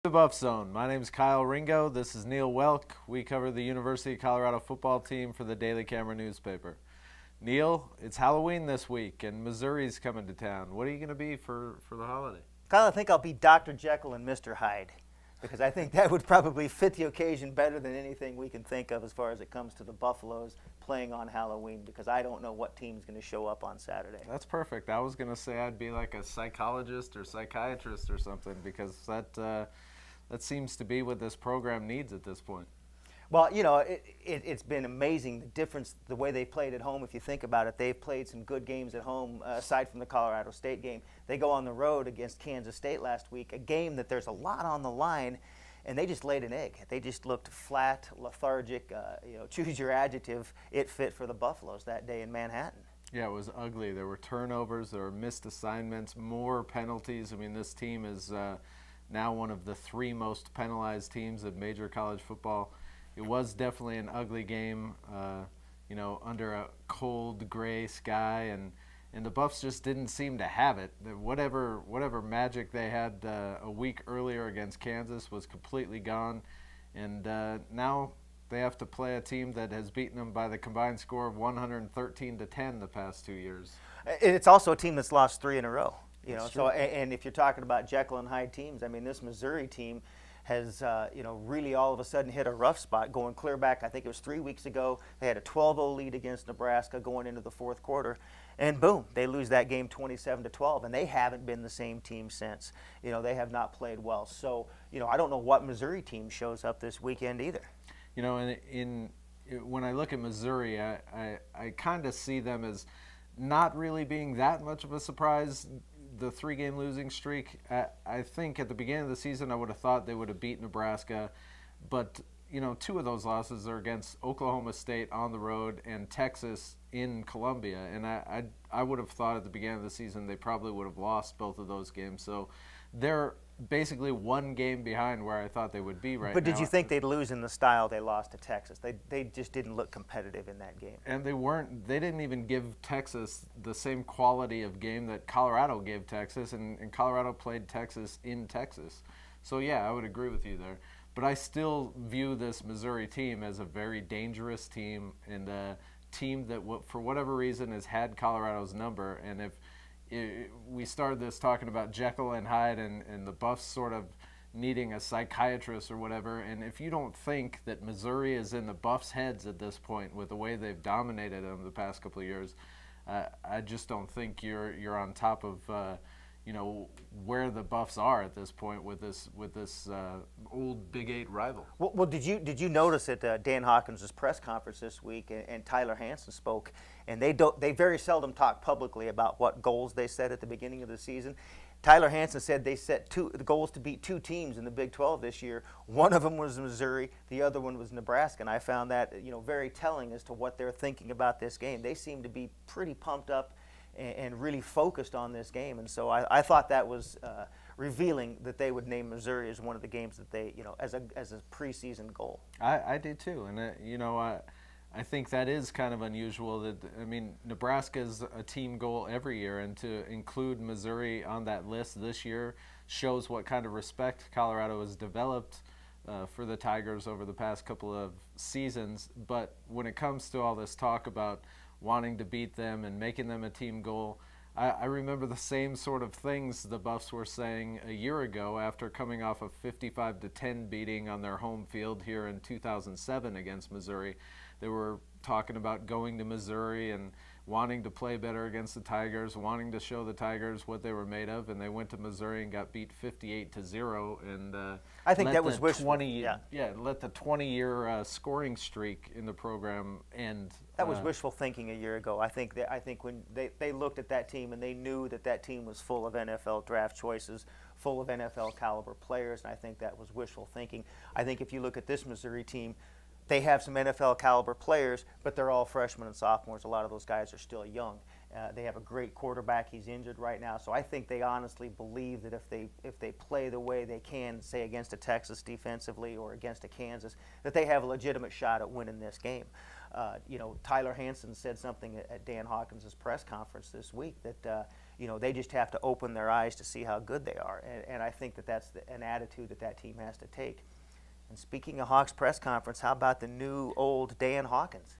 The Buffzone. My name is Ringo. This is Neill Woelk. We cover the University of Colorado football team for the Daily Camera newspaper. Neill, it's Halloween this week, and Missouri's coming to town. What are you going to be for the holiday? Kyle, I think I'll be Dr. Jekyll and Mr. Hyde, because I think that would probably fit the occasion better than anything we can think of as far as it comes to the Buffaloes playing on Halloween, because I don't know what team's going to show up on Saturday. That's perfect. I was going to say I'd be like a psychologist or psychiatrist or something, because that seems to be what this program needs at this point. Well, you know, it's been amazing, the difference, the way they played at home. If you think about it, they've played some good games at home, aside from the Colorado State game. They go on the road against Kansas State last week, a game that there's a lot on the line, and they just laid an egg. They just looked flat, lethargic, you know, choose your adjective. It fit for the Buffaloes that day in Manhattan. Yeah, it was ugly. There were turnovers, there were missed assignments, more penalties. I mean, this team is now one of the 3 most penalized teams in major college football. It was definitely an ugly game, you know, under a cold gray sky, and the Buffs just didn't seem to have it. Whatever magic they had a week earlier against Kansas was completely gone, and now they have to play a team that has beaten them by the combined score of 113-10 the past 2 years. It's also a team that's lost 3 in a row. You know, That's so true. and if you're talking about Jekyll and Hyde teams, I mean, this Missouri team has, you know, really all of a sudden hit a rough spot going clear back. I think it was 3 weeks ago. They had a 12-0 lead against Nebraska going into the 4th quarter, and boom, they lose that game 27-12, and they haven't been the same team since. You know, they have not played well. So, you know, I don't know what Missouri team shows up this weekend either. You know, when I look at Missouri, I kind of see them as not really being that much of a surprise. The 3-game losing streak, I think at the beginning of the season I would have thought they would have beat Nebraska, but you know, 2 of those losses are against Oklahoma State on the road and Texas in Columbia, and I would have thought at the beginning of the season they probably would have lost both of those games. So they're basically 1 game behind where I thought they would be right now. But did you think they'd lose in the style they lost to Texas? They just didn't look competitive in that game. And they didn't even give Texas the same quality of game that Colorado gave Texas, and Colorado played Texas in Texas. So yeah, I would agree with you there. But I still view this Missouri team as a very dangerous team, and a team that for whatever reason has had Colorado's number. And if we started this talking about Jekyll and Hyde and the Buffs sort of needing a psychiatrist or whatever, and if you don't think that Missouri is in the Buffs' heads at this point with the way they've dominated them the past couple of years, I just don't think you're on top of you know, where the Buffs are at this point with this old Big 8 rival. Well, did you notice at Dan Hawkins' press conference this week, and Tyler Hansen spoke, and they very seldom talk publicly about what goals they set at the beginning of the season. Tyler Hansen said they set the goals to beat 2 teams in the Big 12 this year. One of them was Missouri, the other one was Nebraska, and I found that, you know, very telling as to what they're thinking about this game. They seem to be pretty pumped up and really focused on this game, and so I thought that was revealing that they would name Missouri as one of the games that they, you know, as a preseason goal. I do too, and you know, I think that is kind of unusual. That, I mean, Nebraska is a team goal every year, and to include Missouri on that list this year shows what kind of respect Colorado has developed for the Tigers over the past couple of seasons. But when it comes to all this talk about wanting to beat them and making them a team goal, I remember the same sort of things the Buffs were saying a year ago after coming off a 55-10 beating on their home field here in 2007 against Missouri. They were talking about going to Missouri and wanting to play better against the Tigers, wanting to show the Tigers what they were made of, and they went to Missouri and got beat 58-0. And I think that was wishful. Let the 20-year scoring streak in the program end. That was wishful thinking a year ago. I think when they looked at that team and they knew that team was full of NFL draft choices, full of NFL caliber players, and I think that was wishful thinking. I think if you look at this Missouri team, they have some NFL caliber players, but they're all freshmen and sophomores. A lot of those guys are still young. They have a great quarterback. He's injured right now, so I think they honestly believe that if they play the way they can, say against a Texas defensively or against a Kansas, that they have a legitimate shot at winning this game. You know, Tyler Hansen said something at Dan Hawkins' press conference this week that You know, they just have to open their eyes to see how good they are. And I think that that's an attitude that that team has to take. And speaking of Hawks press conference, how about the new old Dan Hawkins?